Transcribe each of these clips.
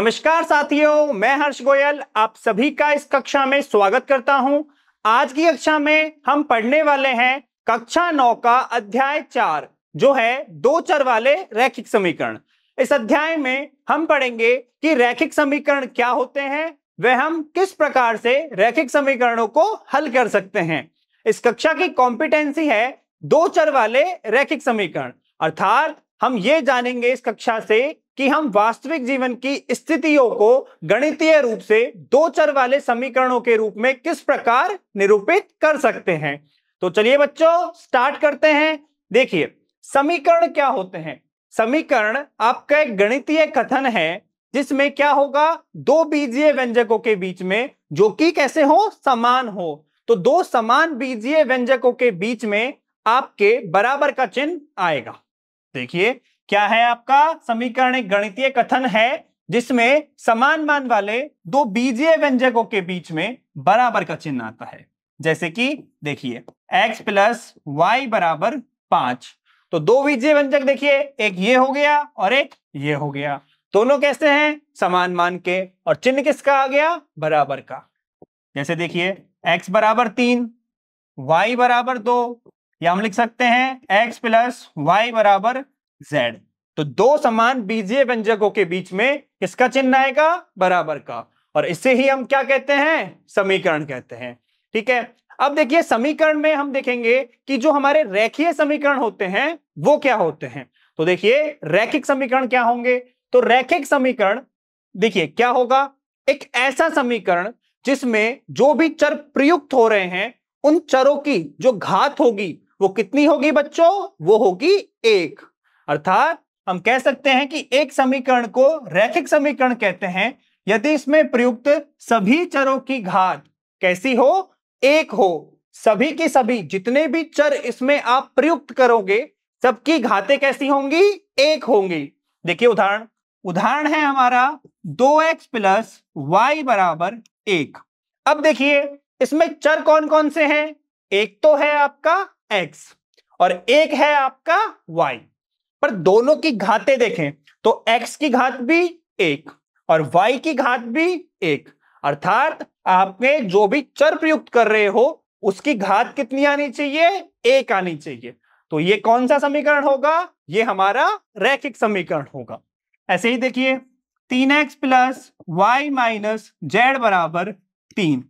नमस्कार साथियों, मैं हर्ष गोयल आप सभी का इस कक्षा में स्वागत करता हूं। आज की कक्षा में हम पढ़ने वाले हैं कक्षा 9 का अध्याय 4 जो है दो चर वाले रैखिक समीकरण। इस अध्याय में हम पढ़ेंगे कि रैखिक समीकरण क्या होते हैं, वह हम किस प्रकार से रैखिक समीकरणों को हल कर सकते हैं। इस कक्षा की कॉम्पिटेंसी है दो चर वाले रैखिक समीकरण, अर्थात हम ये जानेंगे इस कक्षा से कि हम वास्तविक जीवन की स्थितियों को गणितीय रूप से दो चर वाले समीकरणों के रूप में किस प्रकार निरूपित कर सकते हैं। तो चलिए बच्चों स्टार्ट करते हैं। देखिए, समीकरण क्या होते हैं। समीकरण आपका एक गणितीय कथन है जिसमें क्या होगा, दो बीजीय व्यंजकों के बीच में जो कि कैसे हो, समान हो। तो दो समान बीजीय व्यंजकों के बीच में आपके बराबर का चिन्ह आएगा। देखिए क्या है, आपका समीकरण एक गणितीय कथन है जिसमें समान मान वाले दो बीजीय व्यंजकों के बीच में बराबर का चिन्ह आता है। जैसे कि देखिए x प्लस वाई बराबर 5। तो दो बीजीय व्यंजक देखिए, एक ये हो गया और एक ये हो गया। दोनों कैसे हैं, समान मान के, और चिन्ह किसका आ गया, बराबर का। जैसे देखिए x बराबर 3, y बराबर 2, या हम लिख सकते हैं x प्लस वाई बराबर z। तो दो समान बीजीय व्यंजकों के बीच में किसका चिन्ह आएगा, बराबर का, और इसे ही हम क्या कहते हैं, समीकरण कहते हैं। ठीक है, अब देखिए समीकरण में हम देखेंगे कि जो हमारे रेखीय समीकरण होते हैं वो क्या होते हैं। तो देखिए रैखिक समीकरण क्या होंगे। तो रैखिक समीकरण देखिए क्या होगा, एक ऐसा समीकरण जिसमें जो भी चर प्रयुक्त हो रहे हैं उन चरों की जो घात होगी वो कितनी होगी बच्चों, वो होगी 1। अर्थात हम कह सकते हैं कि एक समीकरण को रैखिक समीकरण कहते हैं यदि इसमें प्रयुक्त सभी चरों की घात कैसी हो, 1 हो। सभी की सभी जितने भी चर इसमें आप प्रयुक्त करोगे सबकी घातें कैसी होंगी, 1 होंगी। देखिए उदाहरण है हमारा 2x प्लस वाई बराबर 1। अब देखिए इसमें चर कौन कौन से हैं, एक तो है आपका x और एक है आपका y। पर दोनों की घातें देखें तो x की घात भी 1 और y की घात भी 1। अर्थात आपने जो भी चर प्रयुक्त कर रहे हो उसकी घात कितनी आनी चाहिए, 1 आनी चाहिए। तो ये कौन सा समीकरण होगा, ये हमारा रैखिक समीकरण होगा। ऐसे ही देखिए 3x plus Y minus Z बराबर 3।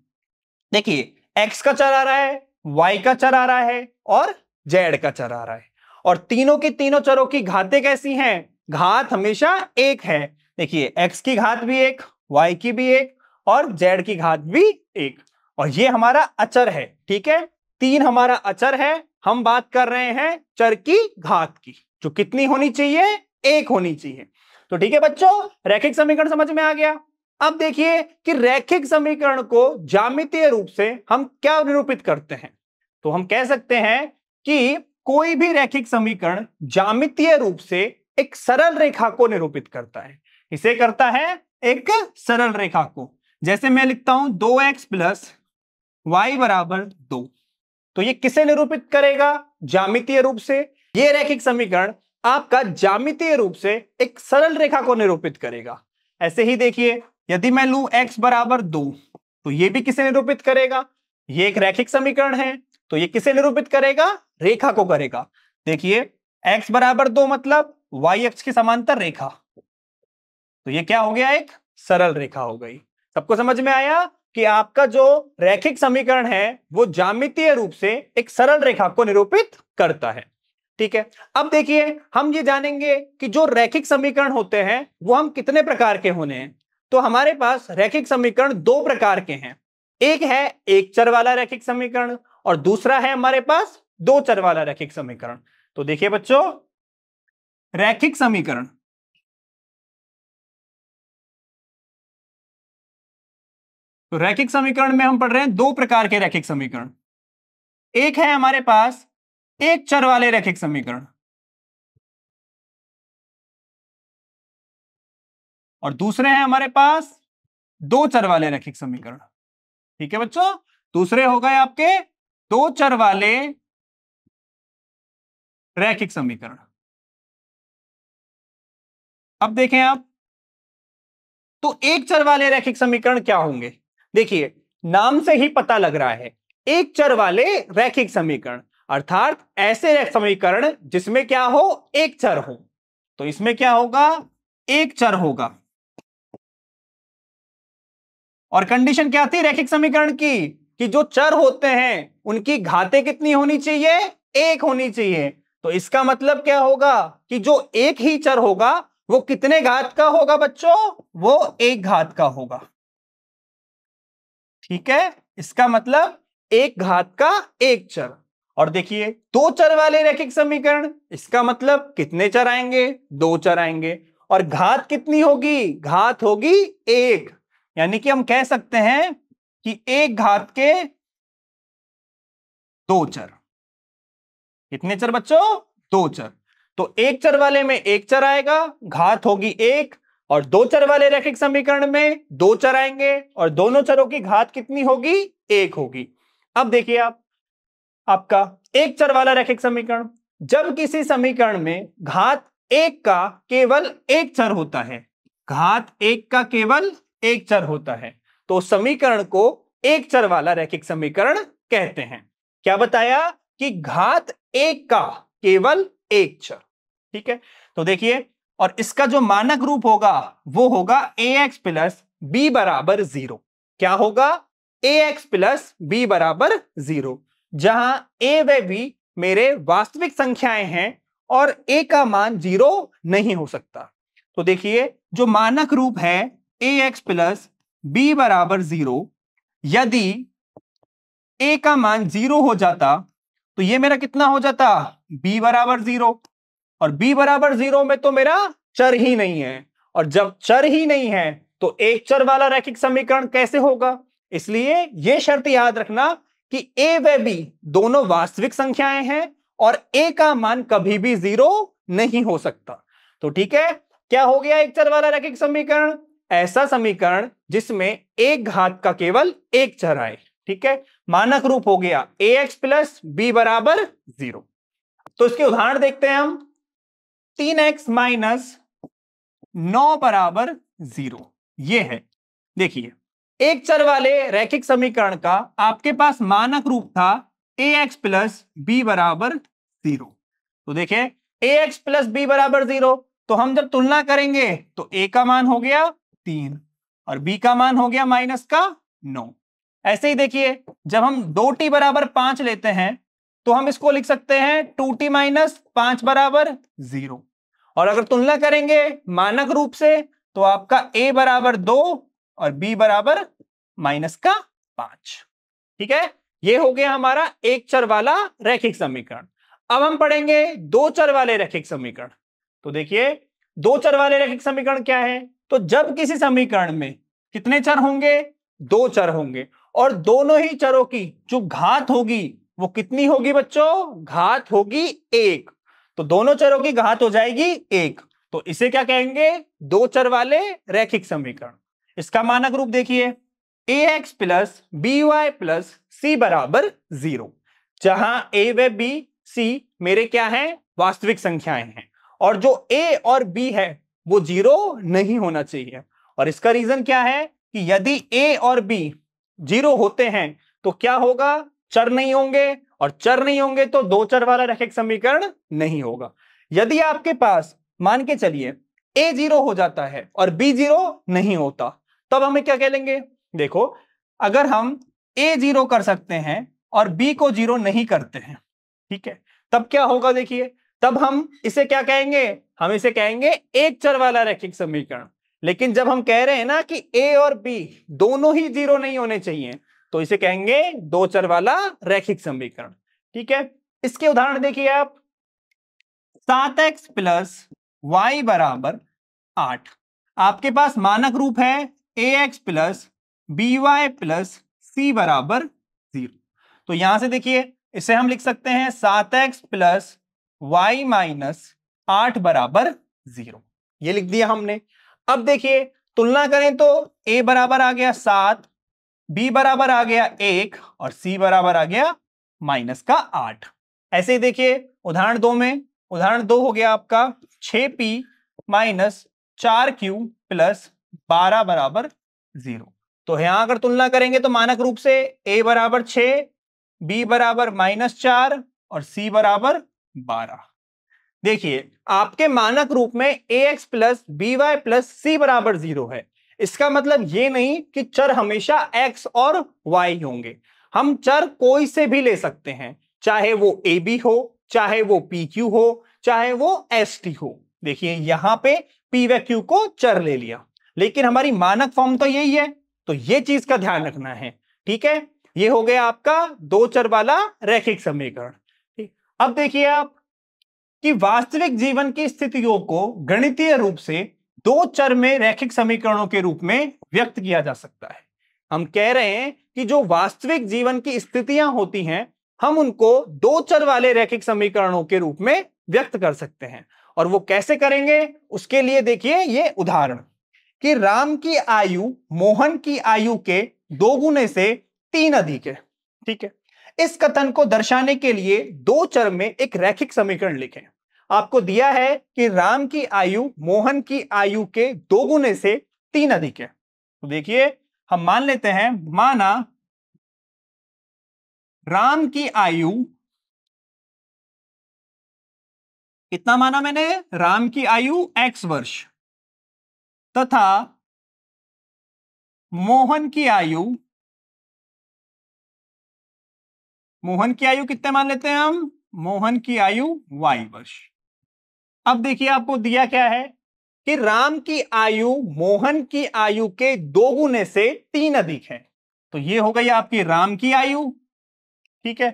देखिए x का चर आ रहा है, y का चर आ रहा है और z का चर आ रहा है, और तीनों की तीनों चरों की घातें कैसी हैं, घात हमेशा 1 है। देखिए x की घात भी 1, y की भी 1 और z की घात भी 1, और ये हमारा अचर है। ठीक है, 3 हमारा अचर है, हम बात कर रहे हैं चर की घात की जो कितनी होनी चाहिए, 1 होनी चाहिए। तो ठीक है बच्चों, रैखिक समीकरण समझ में आ गया। अब देखिए कि रैखिक समीकरण को ज्यामितीय रूप से हम क्या निरूपित करते हैं। तो हम कह सकते हैं कि कोई भी रैखिक समीकरण ज्यामितीय रूप से एक सरल रेखा को निरूपित करता है। इसे करता है एक सरल रेखा को। जैसे मैं लिखता हूं 2x प्लस वाई बराबर 2। तो ये किसे निरूपित करेगा, ज्यामितीय रूप से। ये रैखिक समीकरण आपका ज्यामितीय रूप से एक सरल रेखा को निरूपित करेगा। ऐसे ही देखिए यदि मैं लूं x बराबर 2 तो ये भी किसे निरूपित करेगा, ये एक रैखिक समीकरण है तो ये किसे निरूपित करेगा, रेखा को करेगा। देखिए x बराबर 2 मतलब y अक्ष के समांतर रेखा, तो ये क्या हो गया, एक सरल रेखा हो गई। सबको समझ में आया कि आपका जो रैखिक समीकरण है वो ज्यामितीय रूप से एक सरल रेखा को निरूपित करता है। ठीक है, अब देखिए हम ये जानेंगे कि जो रैखिक समीकरण होते हैं वो हम कितने प्रकार के होने हैं। तो हमारे पास रैखिक समीकरण दो प्रकार के हैं। एक है एक चर वाला रैखिक समीकरण और दूसरा है हमारे पास दो चर वाला रैखिक समीकरण। तो देखिए बच्चों, रैखिक समीकरण, तो रैखिक समीकरण में हम पढ़ रहे हैं दो प्रकार के रैखिक समीकरण। एक है हमारे पास एक चर वाले रैखिक समीकरण और दूसरे हैं हमारे पास दो चर वाले रैखिक समीकरण। ठीक है बच्चों, दूसरे हो गए आपके दो चर वाले रैखिक समीकरण। अब देखें आप तो एक चर वाले रैखिक समीकरण क्या होंगे? देखिए, नाम से ही पता लग रहा है, एक चर वाले रैखिक समीकरण अर्थात ऐसे रैखिक समीकरण जिसमें क्या हो, एक चर हो। तो इसमें क्या होगा, एक चर होगा। और कंडीशन क्या थी रैखिक समीकरण की, कि जो चर होते हैं उनकी घातें कितनी होनी चाहिए, एक होनी चाहिए। तो इसका मतलब क्या होगा कि जो एक ही चर होगा वो कितने घात का होगा बच्चों, वो एक घात का होगा। ठीक है, इसका मतलब एक घात का एक चर। और देखिए, दो चर वाले रैखिक समीकरण, इसका मतलब कितने चर आएंगे, दो चर आएंगे। और घात कितनी होगी, घात होगी एक। यानी कि हम कह सकते हैं कि एक घात के दो चर। कितने चर बच्चों, दो चर। तो एक चर वाले में एक चर आएगा, घात होगी एक। और दो चर वाले रैखिक समीकरण में दो चर आएंगे और दोनों चरों की घात कितनी होगी, एक होगी। अब देखिए आपका एक चर वाला रैखिक समीकरण, जब किसी समीकरण में घात एक का केवल एक चर होता है, घात एक का केवल एक चर होता है, तो समीकरण को एक चर वाला रैखिक समीकरण कहते हैं। क्या बताया कि घात एक का केवल एक चर। ठीक है, तो देखिए, और इसका जो मानक रूप होगा वो होगा ax प्लस बी बराबर 0। क्या होगा, ax प्लस बी बराबर 0, जहां a व b मेरे वास्तविक संख्याएं हैं और a का मान 0 नहीं हो सकता। तो देखिए, जो मानक रूप है ax प्लस बी बराबर 0, यदि a का मान 0 हो जाता तो ये मेरा कितना हो जाता, b बराबर 0। और b बराबर 0 में तो मेरा चर ही नहीं है, और जब चर ही नहीं है तो एक चर वाला रैखिक समीकरण कैसे होगा। इसलिए यह शर्त याद रखना कि a व b दोनों वास्तविक संख्याएं हैं और a का मान कभी भी 0 नहीं हो सकता। तो ठीक है, क्या हो गया एक चर वाला रैखिक समीकरण, ऐसा समीकरण जिसमें एक घात का केवल एक चर आए। ठीक है, मानक रूप हो गया ax प्लस बी बराबर 0। तो इसके उदाहरण देखते हैं हम। 3x माइनस 9 बराबर 0, ये है। देखिए, एक चर वाले रैखिक समीकरण का आपके पास मानक रूप था ax प्लस बी बराबर 0। तो देखिए, ax प्लस बी बराबर 0, तो हम जब तुलना करेंगे तो a का मान हो गया 3 और b का मान हो गया माइनस का 9। ऐसे ही देखिए, जब हम 2t बराबर 5 लेते हैं तो हम इसको लिख सकते हैं 2t माइनस 5 बराबर 0। और अगर तुलना करेंगे मानक रूप से तो आपका a बराबर 2 और b बराबर माइनस का 5। ठीक है, ये हो गया हमारा एक चर वाला रैखिक समीकरण। अब हम पढ़ेंगे दो चर वाले रैखिक समीकरण। तो देखिए, दो चर वाले रैखिक समीकरण क्या है, तो जब किसी समीकरण में कितने चर होंगे, दो चर होंगे, और दोनों ही चरों की जो घात होगी वो कितनी होगी बच्चों, घात होगी एक। तो दोनों चरों की घात हो जाएगी एक, तो इसे क्या कहेंगे, दो चर वाले रैखिक समीकरण। इसका मानक रूप देखिए, ax plus B y plus C बराबर 0, जहां a व b c मेरे क्या हैं, वास्तविक संख्याएं हैं, और जो a और b है वो 0 नहीं होना चाहिए। और इसका रीजन क्या है कि यदि a और b 0 होते हैं तो क्या होगा, चर नहीं होंगे, और चर नहीं होंगे तो दो चर वाला रैखिक समीकरण नहीं होगा। यदि आपके पास मान के चलिए a 0 हो जाता है और b 0 नहीं होता, तब हमें क्या कह लेंगे। देखो, अगर हम a 0 कर सकते हैं और b को 0 नहीं करते हैं, ठीक है, तब क्या होगा, देखिए, तब हम इसे क्या कहेंगे, हम इसे कहेंगे एक चर वाला रैखिक समीकरण। लेकिन जब हम कह रहे हैं ना कि a और b दोनों ही 0 नहीं होने चाहिए, तो इसे कहेंगे दो चर वाला रैखिक समीकरण। ठीक है, इसके उदाहरण देखिए आप। 7x प्लस वाई बराबर 8, आपके पास मानक रूप है ax plus B y plus C बराबर 0। तो यहां से देखिए, इसे हम लिख सकते हैं 7x प्लस वाई माइनस 8 बराबर 0, ये लिख दिया हमने। अब देखिए, तुलना करें तो a बराबर आ गया 7, b बराबर आ गया 1 और c बराबर आ गया माइनस का 8। ऐसे ही देखिए उदाहरण 2 में, उदाहरण 2 हो गया आपका 6p माइनस 4q प्लस 12 बराबर 0। तो यहां अगर तुलना करेंगे तो मानक रूप से a बराबर 6, b बराबर -4 और c बराबर 12। देखिए आपके मानक रूप में ax plus B y plus C बराबर 0 है। इसका मतलब ये नहीं कि चर हमेशा x और y होंगे। हम चर कोई से भी ले सकते हैं, चाहे वो ab हो, चाहे वो pq हो, चाहे वो st हो। देखिए यहां पे p व q को चर ले लिया, लेकिन हमारी मानक फॉर्म तो यही है, तो ये चीज का ध्यान रखना है। ठीक है, ये हो गया आपका दो चर वाला रैखिक समीकरण। ठीक, अब देखिए आप कि वास्तविक जीवन की स्थितियों को गणितीय रूप से दो चर में रैखिक समीकरणों के रूप में व्यक्त किया जा सकता है। हम कह रहे हैं कि जो वास्तविक जीवन की स्थितियां होती हैं, हम उनको दो चर वाले रैखिक समीकरणों के रूप में व्यक्त कर सकते हैं। और वो कैसे करेंगे, उसके लिए देखिए ये उदाहरण कि राम की आयु मोहन की आयु के 2 गुने से 3 अधिक है। ठीक है, इस कथन को दर्शाने के लिए दो चर में एक रैखिक समीकरण लिखें। आपको दिया है कि राम की आयु मोहन की आयु के 2 गुने से 3 अधिक है। तो देखिए हम मान लेते हैं, माना राम की आयु, कितना माना मैंने, राम की आयु x वर्ष तथा मोहन की आयु कितने मान लेते हैं हम, मोहन की आयु y वर्ष। अब देखिए आपको दिया क्या है कि राम की आयु मोहन की आयु के 2 गुने से 3 अधिक है। तो ये हो गई आपकी राम की आयु। ठीक है,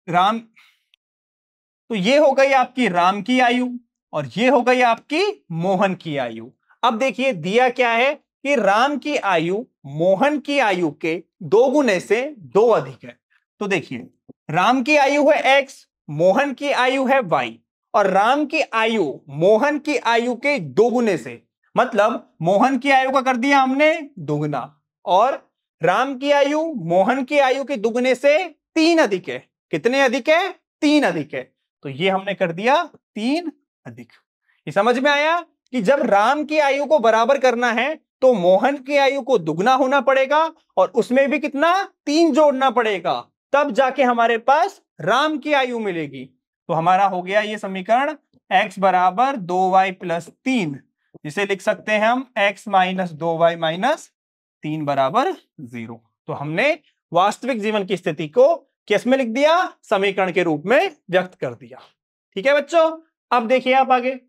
राम, तो ये हो गई आपकी राम की आयु और ये हो गई आपकी मोहन की आयु। अब देखिए दिया क्या है कि राम की आयु मोहन की आयु के 2 गुने से 2 अधिक है। तो देखिए राम की आयु है x, मोहन की आयु है y, और राम की आयु मोहन की आयु के 2 गुने से, मतलब मोहन की आयु का कर दिया हमने दुगना, और राम की आयु मोहन की आयु के दुगने से 3 अधिक है। कितने अधिक है, 3 अधिक है। तो ये हमने कर दिया 3 अधिक। ये समझ में आया कि जब राम की आयु को बराबर करना है तो मोहन की आयु को दुगना होना पड़ेगा और उसमें भी कितना, 3 जोड़ना पड़ेगा, तब जाके हमारे पास राम की आयु मिलेगी। तो हमारा हो गया ये समीकरण x बराबर 2y प्लस 3, जिसे लिख सकते हैं हम x माइनस 2y माइनस 3 बराबर 0। तो हमने वास्तविक जीवन की स्थिति को किस में लिख दिया, समीकरण के रूप में व्यक्त कर दिया। ठीक है बच्चों, अब देखिए आप आगे,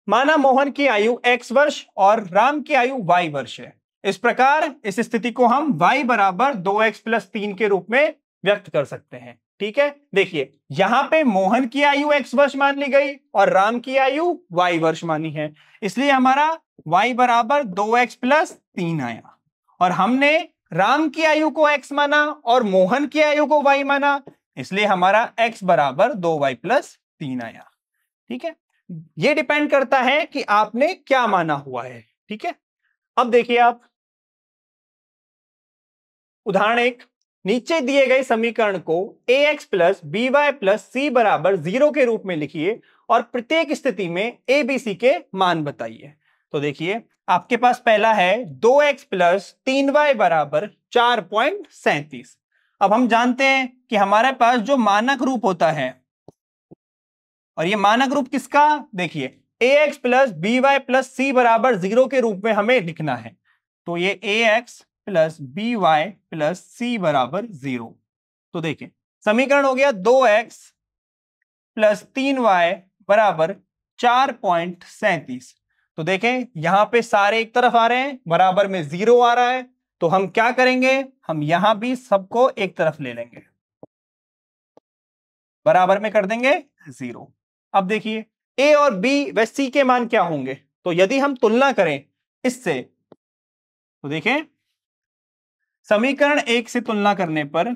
माना मोहन की आयु x वर्ष और राम की आयु y वर्ष है। इस प्रकार इस स्थिति को हम y बराबर 2x प्लस 3 के रूप में व्यक्त कर सकते हैं। ठीक है, देखिए यहां पे मोहन की आयु x वर्ष मान ली गई और राम की आयु y वर्ष मानी है, इसलिए हमारा y बराबर 2x प्लस 3 आया। और हमने राम की आयु को x माना और मोहन की आयु को y माना, इसलिए हमारा x बराबर 2y प्लस 3 आया। ठीक है, ये डिपेंड करता है कि आपने क्या माना हुआ है। ठीक है, अब देखिए आप उदाहरण 1, नीचे दिए गए समीकरण को ax plus B y plus C बराबर 0 के रूप में लिखिए और प्रत्येक स्थिति में a b c के मान बताइए। तो देखिए आपके पास पहला है 2x प्लस 3y बराबर 4.37। अब हम जानते हैं कि हमारे पास जो मानक रूप होता है, और ये मानक रूप किसका, देखिए ax plus B y plus C बराबर 0 के रूप में हमें लिखना है। तो ये ax plus B y plus C बराबर 0। तो देखिए समीकरण हो गया 2x प्लस 3y बराबर 4.37। तो देखें यहां पे सारे एक तरफ आ रहे हैं, बराबर में 0 आ रहा है, तो हम क्या करेंगे, हम यहां भी सबको एक तरफ ले लेंगे, बराबर में कर देंगे 0। अब देखिए a और b व c के मान क्या होंगे, तो यदि हम तुलना करें इससे, तो देखें समीकरण 1 से तुलना करने पर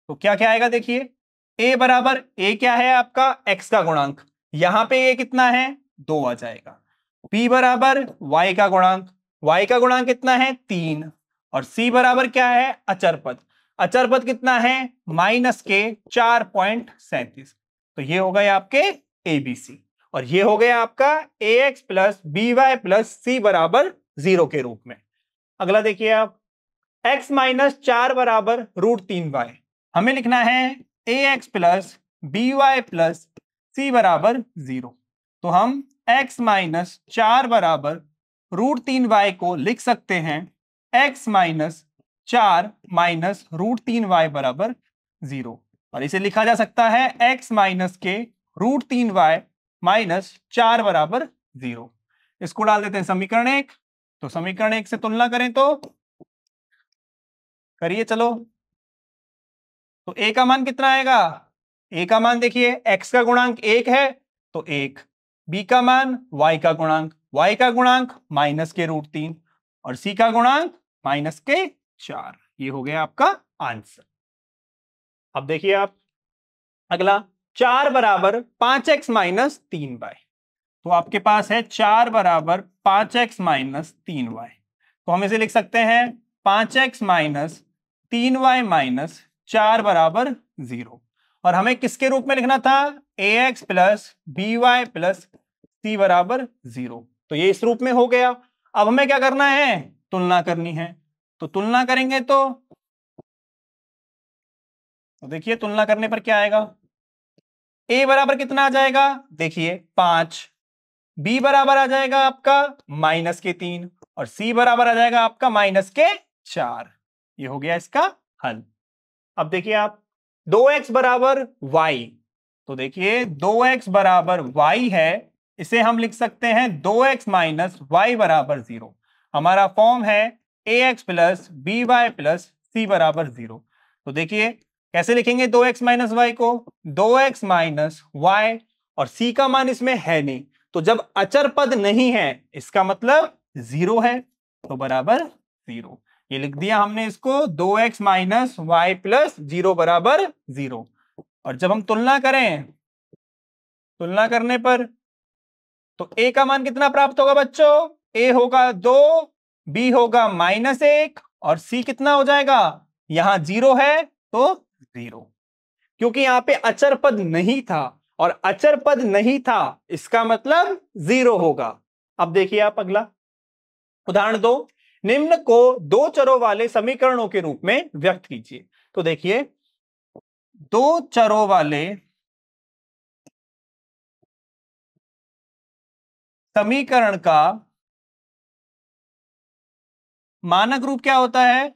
तो क्या क्या आएगा, देखिए a बराबर, a क्या है आपका x का गुणांक, यहां पे a कितना है 2 आ जाएगा। b बराबर y का गुणांक, y का गुणांक कितना है 3, और c बराबर क्या है अचर पद। अचर पद कितना है माइनस के 4.37। तो ये हो गए आपके ABC और ये हो गया आपका ax plus B y plus C बराबर 0 के रूप में। अगला देखिए आप, x माइनस 4 बराबर √3y। हमें लिखना है ax plus B y plus C बराबर 0। तो हम x माइनस 4 बराबर √3y को लिख सकते हैं x माइनस 4 माइनस √3y बराबर 0, और इसे लिखा जा सकता है x माइनस के √3y माइनस 4 बराबर 0। इसको डाल देते हैं समीकरण 1। तो समीकरण 1 से तुलना करें तो करिए चलो। तो a का मान कितना आएगा, a का मान देखिए x का गुणांक 1 है तो 1, b का मान y का गुणांक माइनस के √3 और c का गुणांक माइनस के 4। ये हो गया आपका आंसर। अब देखिए आप अगला, 4 बराबर 5x माइनस 3y। तो आपके पास है 4 बराबर 5x माइनस 3y। तो हम इसे लिख सकते हैं 5x माइनस 3y माइनस 4 बराबर 0। और हमें किसके रूप में लिखना था, ax plus B y plus C बराबर 0। तो ये इस रूप में हो गया। अब हमें क्या करना है, तुलना करनी है। तो तुलना करेंगे तो देखिए तुलना करने पर क्या आएगा, a बराबर कितना आ जाएगा, देखिए 5, b बराबर आ जाएगा आपका माइनस के 3 और c बराबर आ जाएगा आपका माइनस के 4। ये हो गया इसका हल। अब देखिए आप 2x बराबर y। तो देखिए 2x बराबर y है, इसे हम लिख सकते हैं 2x माइनस y बराबर 0। हमारा फॉर्म है ax plus B y plus C बराबर 0। तो देखिए कैसे लिखेंगे 2x माइनस वाई को, 2x माइनस वाई और c का मान इसमें है नहीं, तो जब अचर पद नहीं है इसका मतलब 0 है, तो बराबर 0। ये लिख दिया हमने इसको 2x माइनस वाई प्लस 0 बराबर 0। और जब हम तुलना करें, तुलना करने पर तो a का मान कितना प्राप्त होगा बच्चों, a होगा 2, b होगा -1 और c कितना हो जाएगा, यहां 0 है तो 0, क्योंकि यहां पे अचर पद नहीं था और अचर पद नहीं था इसका मतलब 0 होगा। अब देखिए आप अगला उदाहरण 2, निम्न को 2 चरों वाले समीकरणों के रूप में व्यक्त कीजिए। तो देखिए 2 चरों वाले समीकरण का मानक रूप क्या होता है,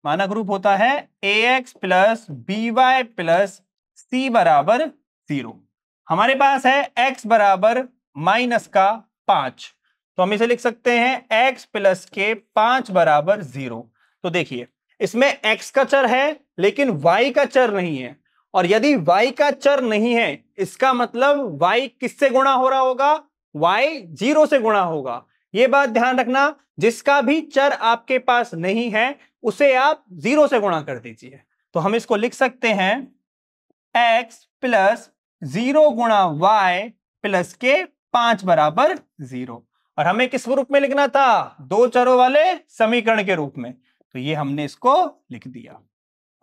मानक रूप होता है ax plus B y plus C बराबर 0। हमारे पास है x बराबर माइनस का 5, तो हम इसे लिख सकते हैं x प्लस के 5 बराबर 0। तो देखिए इसमें x का चर है लेकिन y का चर नहीं है, और यदि y का चर नहीं है इसका मतलब y किससे गुणा हो रहा होगा, y 0 से गुणा होगा। यह बात ध्यान रखना, जिसका भी चर आपके पास नहीं है उसे आप 0 से गुणा कर दीजिए। तो हम इसको लिख सकते हैं x प्लस 0 गुणा y प्लस के 5 बराबर 0। और हमें किस रूप में लिखना था, 2 चरों वाले समीकरण के रूप में, तो ये हमने इसको लिख दिया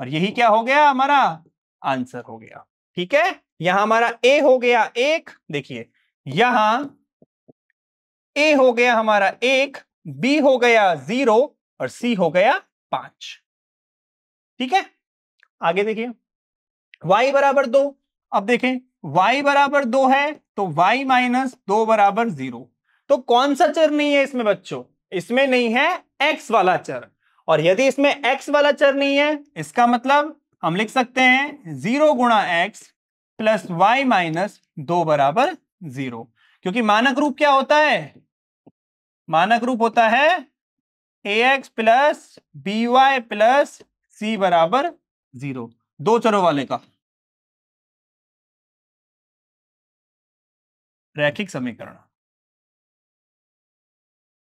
और यही क्या हो गया, हमारा आंसर हो गया। ठीक है, यहां हमारा a हो गया 1, देखिए यहां a हो गया हमारा 1, b हो गया 0 और c हो गया 5। ठीक है, आगे देखिए y बराबर 2। अब देखें y बराबर 2 है तो y माइनस 2 बराबर 0। तो कौन सा चर नहीं है इसमें बच्चों, इसमें नहीं है x वाला चर, और यदि इसमें x वाला चर नहीं है इसका मतलब हम लिख सकते हैं 0 गुणा x प्लस y माइनस 2 बराबर 0। क्योंकि मानक रूप क्या होता है, मानक रूप होता है ax plus B y plus C बराबर 0, 2 चरों वाले का रैखिक समीकरण।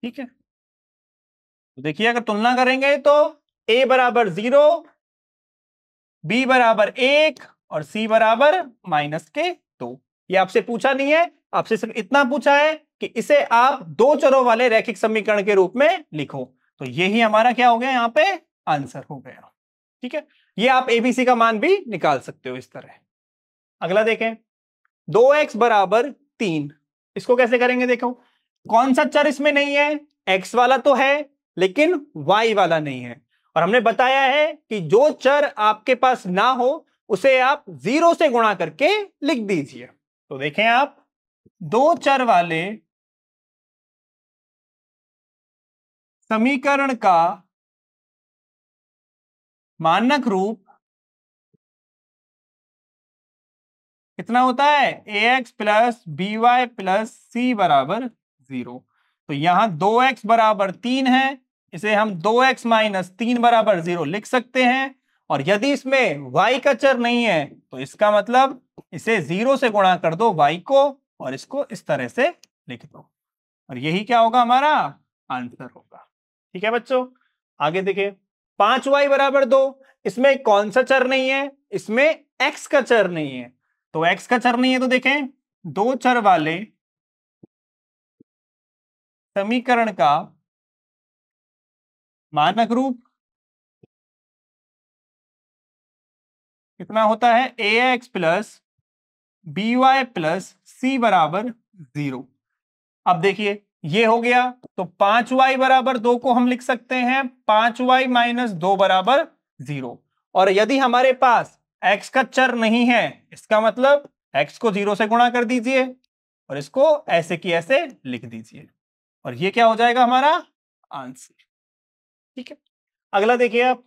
ठीक है, तो देखिए अगर तुलना करेंगे तो a बराबर 0, b बराबर 1 और c बराबर माइनस के 2। ये आपसे पूछा नहीं है, आपसे सिर्फ इतना पूछा है कि इसे आप 2 चरों वाले रैखिक समीकरण के रूप में लिखो। तो यही हमारा क्या हो गया यहाँ पे आंसर हो गया। ठीक है, ये आप एबीसी का मान भी निकाल सकते हो इस तरह। अगला देखें, 2x बराबर 3, इसको कैसे करेंगे? देखो, कौन सा चर इसमें नहीं है? x वाला तो है लेकिन y वाला नहीं है, और हमने बताया है कि जो चर आपके पास ना हो उसे आप 0 से गुणा करके लिख दीजिए। तो देखें आप, दो चर वाले समीकरण का मानक रूप कितना होता है? ax plus B y plus C बराबर 0। तो यहां 2x बराबर 3 है, इसे हम 2x माइनस 3 बराबर 0 लिख सकते हैं। और यदि इसमें y का चर नहीं है तो इसका मतलब इसे 0 से गुणा कर दो y को, और इसको इस तरह से लिख दो, और यही क्या होगा? हमारा आंसर होगा। ठीक है बच्चों, आगे देखिए, 5y बराबर 2, इसमें कौन सा चर नहीं है? इसमें x का चर नहीं है। तो x का चर नहीं है तो देखें, दो चर वाले समीकरण का मानक रूप कितना होता है? ax plus B y plus C बराबर 0। अब देखिए, ये हो गया, तो 5y बराबर 2 को हम लिख सकते हैं 5y माइनस 2 बराबर 0। और यदि हमारे पास x का चर नहीं है, इसका मतलब x को 0 से गुणा कर दीजिए और इसको ऐसे की ऐसे लिख दीजिए, और ये क्या हो जाएगा? हमारा आंसर। ठीक है, अगला देखिए आप,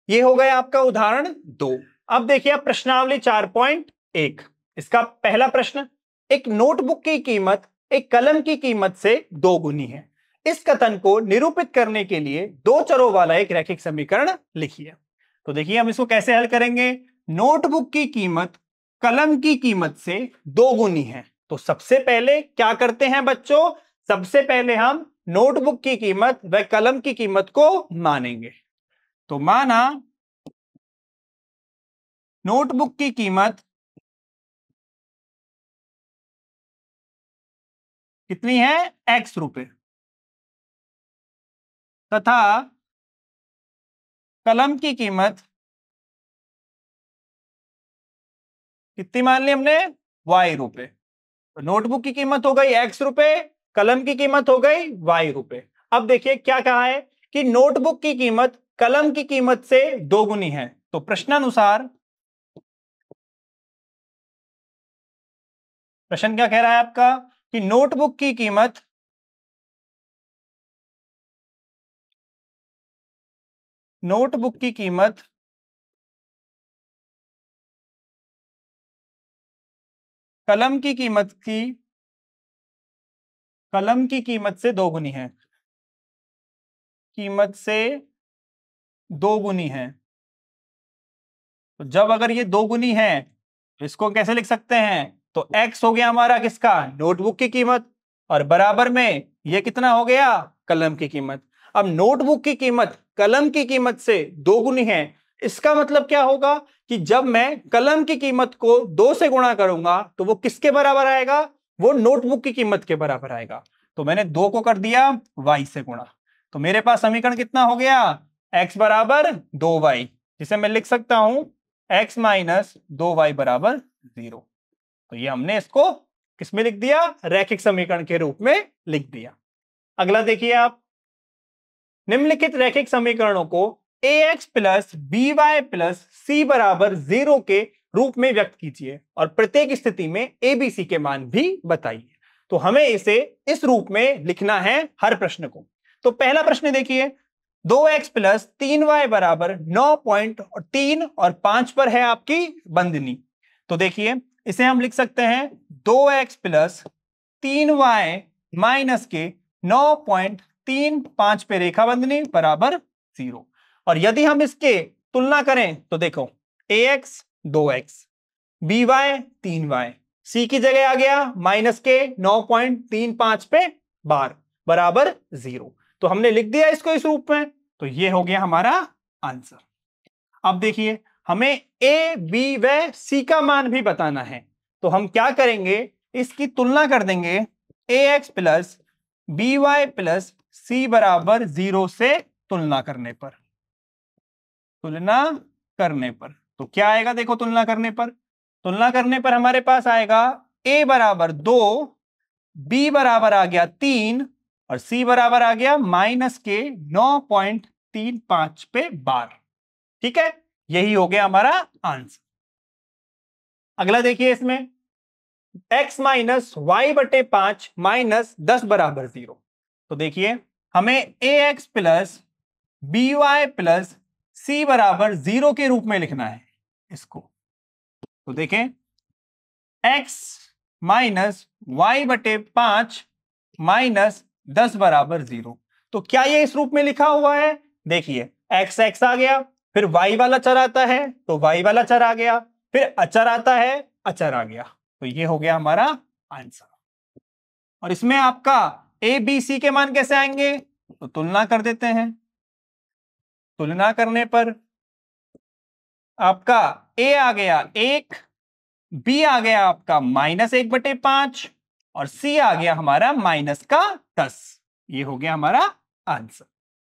ये हो गया आपका उदाहरण 2। अब देखिए आप प्रश्नावली 4.1, इसका पहला प्रश्न, एक नोटबुक की कीमत एक कलम की कीमत से 2 गुनी है। इस कथन को निरूपित करने के लिए दो चरों वाला एक रैखिक समीकरण लिखिए। तो देखिए हम इसको कैसे हल करेंगे। नोटबुक की कीमत कलम की कीमत से 2 गुनी है, तो सबसे पहले क्या करते हैं बच्चों? सबसे पहले हम नोटबुक की कीमत व कलम की कीमत को मानेंगे। तो माना नोटबुक की कीमत कितनी है? x रुपए, तथा कलम की कीमत कितनी मान ली हमने? y रुपए। तो नोटबुक की कीमत हो गई x रुपए, कलम की कीमत हो गई y रुपए। अब देखिए क्या कहा है कि नोटबुक की कीमत कलम की कीमत से 2 गुनी है। तो प्रश्नानुसार प्रश्न क्या कह रहा है आपका कि नोटबुक की कीमत कलम की कीमत से 2 गुनी है, कीमत से 2 गुनी है। तो जब अगर ये 2 गुनी है तो इसको कैसे लिख सकते हैं? तो x हो गया हमारा किसका? नोटबुक की कीमत, और बराबर में ये कितना हो गया? कलम की कीमत। अब नोटबुक की कीमत कलम की कीमत से 2 गुनी है, इसका मतलब क्या होगा कि जब मैं कलम की कीमत को 2 से गुणा करूंगा तो वो किसके बराबर आएगा? वो नोटबुक की कीमत के बराबर आएगा। तो मैंने 2 को कर दिया y से गुणा, तो मेरे पास समीकरण कितना हो गया? x बराबर 2y, जिसे मैं लिख सकता हूं x माइनस 2y बराबर 0। तो ये हमने इसको किसमें लिख दिया? रैखिक समीकरण के रूप में लिख दिया। अगला देखिए आप, निम्नलिखित रैखिक समीकरणों को ax plus B y plus C बराबर 0 के रूप में व्यक्त कीजिए और प्रत्येक स्थिति में एबीसी के मान भी बताइए। तो हमें इसे इस रूप में लिखना है हर प्रश्न को। तो पहला प्रश्न देखिए, 2x प्लस 3y बराबर 9.3 और 5 पर है आपकी बंदनी। तो देखिए इसे हम लिख सकते हैं 2x प्लस 3y माइनस के 9.35 पे रेखा बंधनी बराबर 0। और यदि हम इसके तुलना करें तो देखो ax 2x, by 3y, c की जगह आ गया माइनस के 9.35 पे बार बराबर 0। तो हमने लिख दिया इसको इस रूप में, तो ये हो गया हमारा आंसर। अब देखिए हमें a, b व c का मान भी बताना है, तो हम क्या करेंगे? इसकी तुलना कर देंगे ax plus B y plus C बराबर 0 से तुलना करने पर। तो क्या आएगा देखो, तुलना करने पर हमारे पास आएगा a बराबर 2, b बराबर आ गया 3 और c बराबर आ गया माइनस के 9.35 पे बार। ठीक है, यही हो गया हमारा आंसर। अगला देखिए, इसमें x माइनस वाई बटे 5 माइनस 10 बराबर 0। तो देखिए हमें ax plus B y plus C बराबर 0 के रूप में लिखना है इसको। तो देखें x माइनस वाई बटे 5 माइनस 10 बराबर 0। तो क्या ये इस रूप में लिखा हुआ है? देखिए x आ गया, फिर y वाला चर आता है तो y वाला चर आ गया, फिर अचर आता है, अचर आ गया। तो ये हो गया हमारा आंसर। और इसमें आपका a b c के मान कैसे आएंगे? तो तुलना कर देते हैं। तुलना करने पर आपका a आ गया 1, b आ गया आपका -1/5 और c आ गया हमारा -10। ये हो गया हमारा आंसर,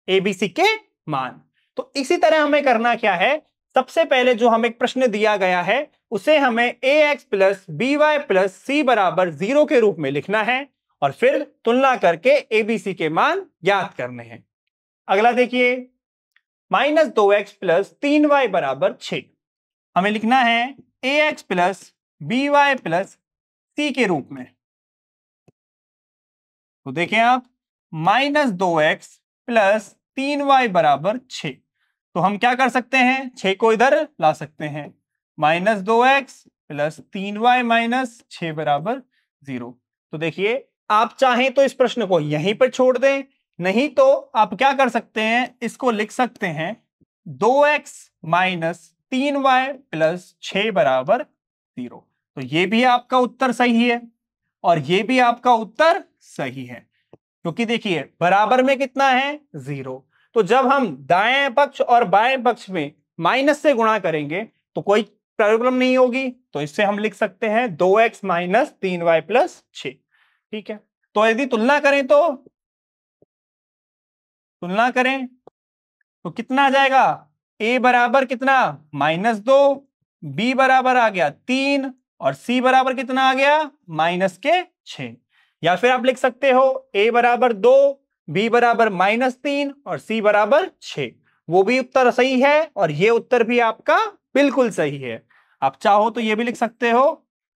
a b c के मान। तो इसी तरह हमें करना क्या है, सबसे पहले जो हमें एक प्रश्न दिया गया है उसे हमें ax plus B y plus C बराबर 0 के रूप में लिखना है और फिर तुलना करके abc के मान याद करने हैं। अगला देखिए, -2x प्लस 3y बराबर 6। हमें लिखना है ax plus B y plus C के रूप में। तो देखें आप, -2x प्लस 3y बराबर 6। तो हम क्या कर सकते हैं, 6 को इधर ला सकते हैं। -2x प्लस 3y माइनस 6 बराबर 0। तो देखिए आप चाहें तो इस प्रश्न को यहीं पर छोड़ दें, नहीं तो आप क्या कर सकते हैं, इसको लिख सकते हैं 2x माइनस 3y प्लस 6 बराबर 0। तो ये भी आपका उत्तर सही है और ये भी आपका उत्तर सही है, क्योंकि देखिए बराबर में कितना है, 0। तो जब हम दाएं पक्ष और बाएं पक्ष में माइनस से गुणा करेंगे तो कोई प्रॉब्लम नहीं होगी। तो इससे हम लिख सकते हैं 2x माइनस 3y प्लस 6। ठीक है, तो यदि तुलना करें तो कितना आ जाएगा, a बराबर कितना -2, b बराबर आ गया 3 और c बराबर कितना आ गया -6। या फिर आप लिख सकते हो a बराबर 2, b बराबर -3 और c बराबर 6। वो भी उत्तर सही है और ये उत्तर भी आपका बिल्कुल सही है। आप चाहो तो ये भी लिख सकते हो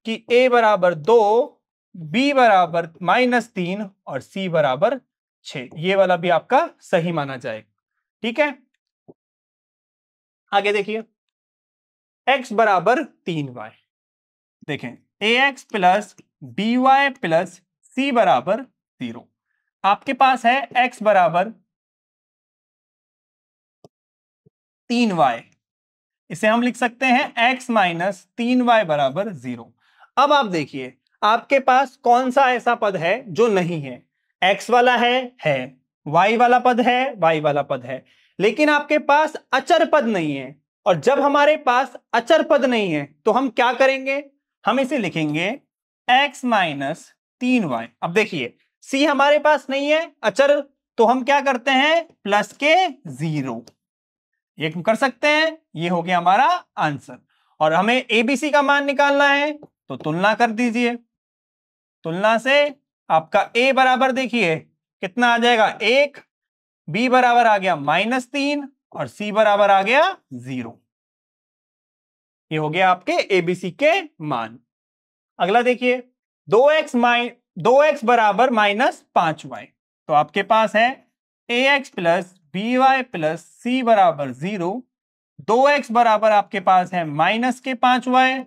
कि a बराबर 2, b बराबर -3 और c बराबर 6। ये वाला भी आपका सही माना जाएगा। ठीक है, आगे देखिए, x बराबर 3y। देखें ax plus B y plus C बराबर 0। आपके पास है x बराबर 3y, इसे हम लिख सकते हैं x माइनस 3y बराबर 0। अब आप देखिए आपके पास कौन सा ऐसा पद है जो नहीं है, x वाला है, y वाला पद है, y वाला पद है, लेकिन आपके पास अचर पद नहीं है। और जब हमारे पास अचर पद नहीं है तो हम क्या करेंगे, हम इसे लिखेंगे x माइनस 3y। अब देखिए c हमारे पास नहीं है अचर, तो हम क्या करते हैं, प्लस के 0 ये कर सकते हैं। ये हो गया हमारा आंसर। और हमें abc का मान निकालना है तो तुलना कर दीजिए। तुलना से आपका a बराबर देखिए कितना आ जाएगा 1, b बराबर आ गया -3 और c बराबर आ गया 0। ये हो गया आपके abc के मान। अगला देखिए 2x बराबर -5y। तो आपके पास है ax plus B y plus C बराबर 0। 2x बराबर आपके पास है -5y।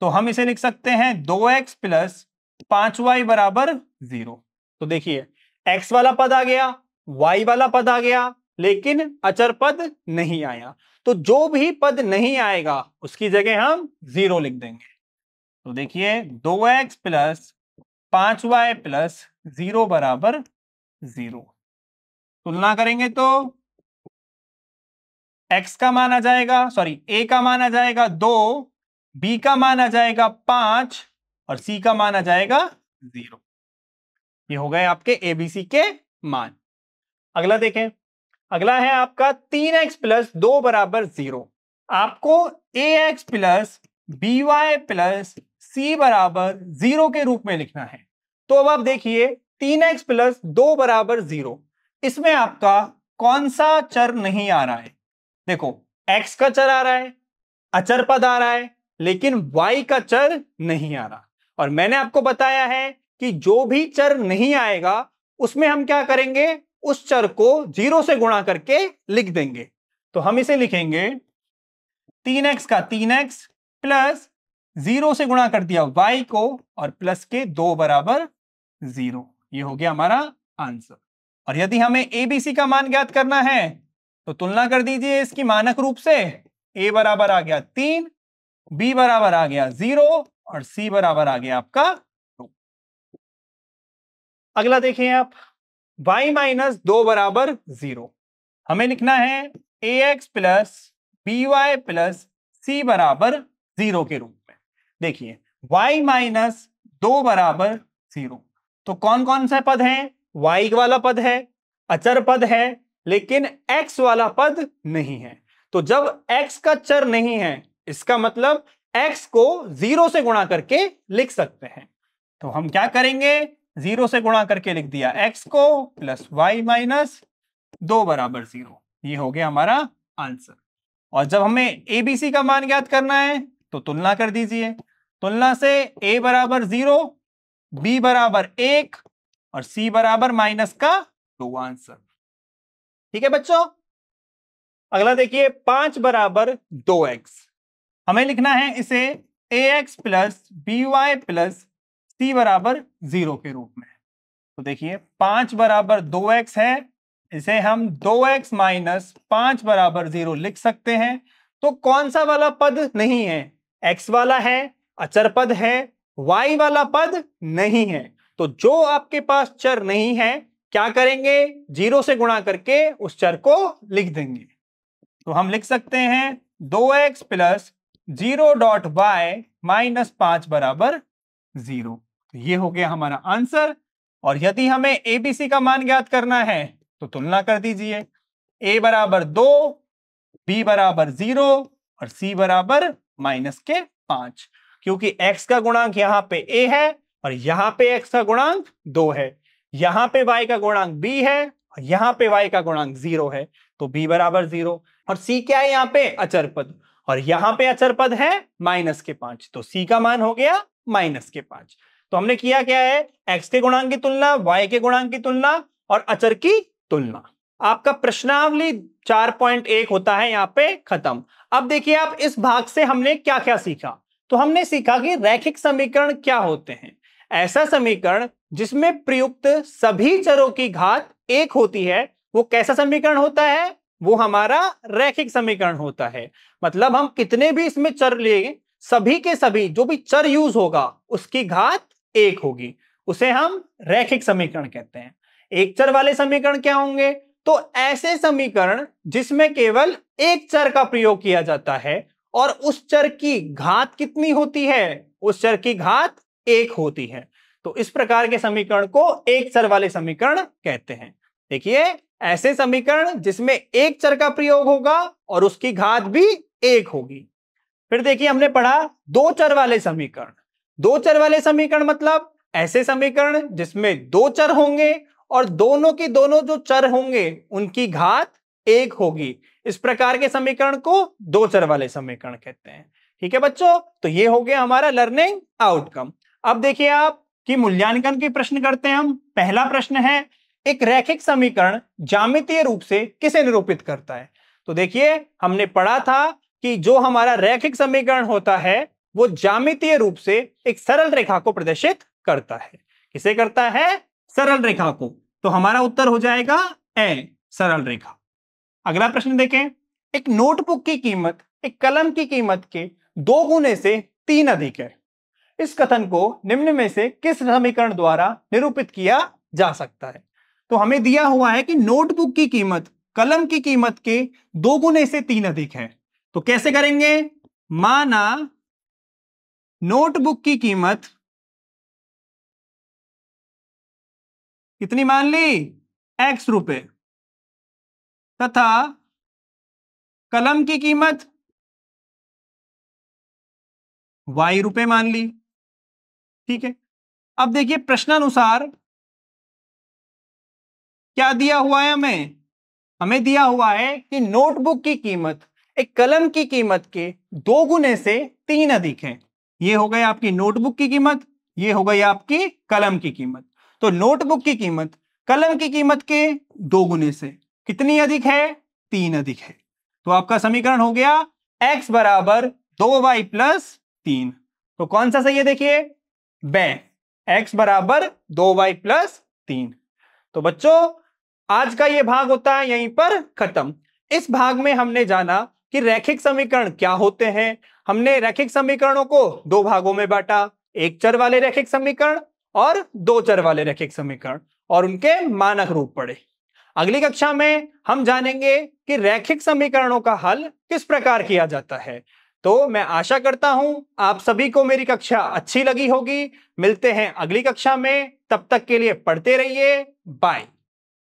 तो हम इसे लिख सकते हैं 2x प्लस 5y बराबर 0। तो देखिए x वाला पद आ गया, y वाला पद आ गया, लेकिन अचर पद नहीं आया। तो जो भी पद नहीं आएगा उसकी जगह हम 0 लिख देंगे। तो देखिए 2x प्लस 5y प्लस 0 बराबर 0। तुलना करेंगे तो x का मान आ जाएगा, a का मान आ जाएगा 2, b का मान आ जाएगा 5 और c का मान आ जाएगा 0। ये हो गए आपके एबीसी के मान। अगला देखें, अगला है आपका 3x प्लस 2 बराबर 0। आपको ax plus by plus c बराबर 0 के रूप में लिखना है। तो अब आप देखिए 3x प्लस 2 बराबर 0, इसमें आपका कौन सा चर नहीं आ रहा है? देखो x का चर आ रहा है, अचर पद आ रहा है, लेकिन y का चर नहीं आ रहा। और मैंने आपको बताया है कि जो भी चर नहीं आएगा उसमें हम क्या करेंगे, उस चर को 0 से गुणा करके लिख देंगे। तो हम इसे लिखेंगे 3x का 3x प्लस 0 से गुणा कर दिया y को और प्लस के 2 बराबर 0। ये हो गया हमारा आंसर। और यदि हमें एबीसी का मान ज्ञात करना है तो तुलना कर दीजिए इसकी मानक रूप से। a बराबर आ गया 3, b बराबर आ गया 0 और c बराबर आ गया आपका 2। अगला देखिए आप, y माइनस 2 बराबर 0। हमें लिखना है ax plus by plus c बराबर 0 के रूप में। देखिए y माइनस 2 बराबर 0, तो कौन कौन सा पद है? y वाला पद है, अचर पद है, लेकिन x वाला पद नहीं है। तो जब x का चर नहीं है इसका मतलब x को 0 से गुणा करके लिख सकते हैं। तो हम क्या करेंगे, 0 से गुणा करके लिख दिया x को प्लस y माइनस 2 बराबर 0। ये हो गया हमारा आंसर। और जब हमें ABC का मान ज्ञात करना है तो तुलना कर दीजिए। तुलना से a बराबर 0, b बराबर 1 और c बराबर माइनस का 2 आंसर। ठीक है बच्चों। अगला देखिए 5 बराबर 2x। हमें लिखना है इसे ax plus by plus c बराबर 0 के रूप में। तो देखिए 5 बराबर 2x है, इसे हम 2x माइनस 5 बराबर 0 लिख सकते हैं। तो कौन सा वाला पद नहीं है? x वाला है, अचर पद है, y वाला पद नहीं है। तो जो आपके पास चर नहीं है क्या करेंगे, 0 से गुणा करके उस चर को लिख देंगे। तो हम लिख सकते हैं 2x plus 0 dot y minus 5 बराबर 0। तो ये हो गया हमारा आंसर। और यदि हमें एबीसी का मान ज्ञात करना है तो तुलना कर दीजिए। a बराबर 2, b बराबर 0 और c बराबर माइनस के 5, क्योंकि x का गुणांक यहाँ पे a है और यहाँ पे x का गुणांक 2 है, यहाँ पे y का गुणांक b है और यहाँ पे y का गुणांक 0 है। तो b बराबर 0 और c क्या है, यहाँ पे अचर पद, और यहाँ पे अचर पद है माइनस के 5, तो c का मान हो गया माइनस के 5। तो हमने किया क्या है, x के गुणांक की तुलना, y के गुणांक की तुलना और अचर की तुलना। आपका प्रश्नावली 4.1 होता है यहाँ पे खत्म। अब देखिए आप इस भाग से हमने क्या क्या सीखा। तो हमने सीखा कि रैखिक समीकरण क्या होते हैं। ऐसा समीकरण जिसमें प्रयुक्त सभी चरों की घात 1 होती है, वो कैसा समीकरण होता है, वो हमारा रैखिक समीकरण होता है। मतलब हम कितने भी इसमें चर लें, सभी के सभी जो भी चर यूज होगा उसकी घात 1 होगी, उसे हम रैखिक समीकरण कहते हैं। एक चर वाले समीकरण क्या होंगे, तो ऐसे समीकरण जिसमें केवल एक चर का प्रयोग किया जाता है और उस चर की घात कितनी होती है, उस चर की घात 1 होती है। तो इस प्रकार के समीकरण को एक चर वाले समीकरण कहते हैं। देखिए ऐसे समीकरण जिसमें एक चर का प्रयोग होगा और उसकी घात भी 1 होगी। फिर देखिए हमने पढ़ा दो चर वाले समीकरण। दो चर वाले समीकरण मतलब ऐसे समीकरण जिसमें दो चर होंगे और दोनों की दोनों जो चर होंगे उनकी घात 1 होगी। इस प्रकार के समीकरण को दो चर वाले समीकरण कहते हैं। ठीक है बच्चों, तो ये हो गया हमारा लर्निंग आउटकम। अब देखिए आप कि मूल्यांकन के प्रश्न करते हैं हम। पहला प्रश्न है, एक रैखिक समीकरण ज्यामितीय रूप से किसे निरूपित करता है। तो देखिए हमने पढ़ा था कि जो हमारा रैखिक समीकरण होता है वो ज्यामितीय रूप से एक सरल रेखा को प्रदर्शित करता है। किसे करता है, सरल रेखा को। तो हमारा उत्तर हो जाएगा ए, सरल रेखा। अगला प्रश्न देखें, एक नोटबुक की कीमत एक कलम की कीमत के 2 गुने से 3 अधिक है। इस कथन को निम्न में से किस समीकरण द्वारा निरूपित किया जा सकता है। तो हमें दिया हुआ है कि नोटबुक की कीमत कलम की कीमत के 2 गुने से 3 अधिक है। तो कैसे करेंगे, माना नोटबुक की कीमत कितनी मान ली? x रुपए, तथा कलम की कीमत y रुपए मान ली। ठीक है, अब देखिए प्रश्नानुसार क्या दिया हुआ है हमें? हमें दिया हुआ है कि नोटबुक की कीमत एक कलम की कीमत के 2 गुने से 3 अधिक है। ये हो गई आपकी नोटबुक की कीमत, ये हो गई आपकी कलम की कीमत। तो नोटबुक की कीमत कलम की कीमत के 2 गुने से कितनी अधिक है? 3 अधिक है। तो आपका समीकरण हो गया x बराबर 2y प्लस 3। तो कौन सा सही है? देखिए ब, x बराबर 2y प्लस 3। तो बच्चों आज का ये भाग होता है यहीं पर खत्म। इस भाग में हमने जाना कि रैखिक समीकरण क्या होते हैं। हमने रैखिक समीकरणों को 2 भागों में बांटा, एक चर वाले रैखिक समीकरण और 2 चर वाले रैखिक समीकरण, और उनके मानक रूप पढ़े। अगली कक्षा में हम जानेंगे कि रैखिक समीकरणों का हल किस प्रकार किया जाता है। तो मैं आशा करता हूं आप सभी को मेरी कक्षा अच्छी लगी होगी। मिलते हैं अगली कक्षा में, तब तक के लिए पढ़ते रहिए। बाय।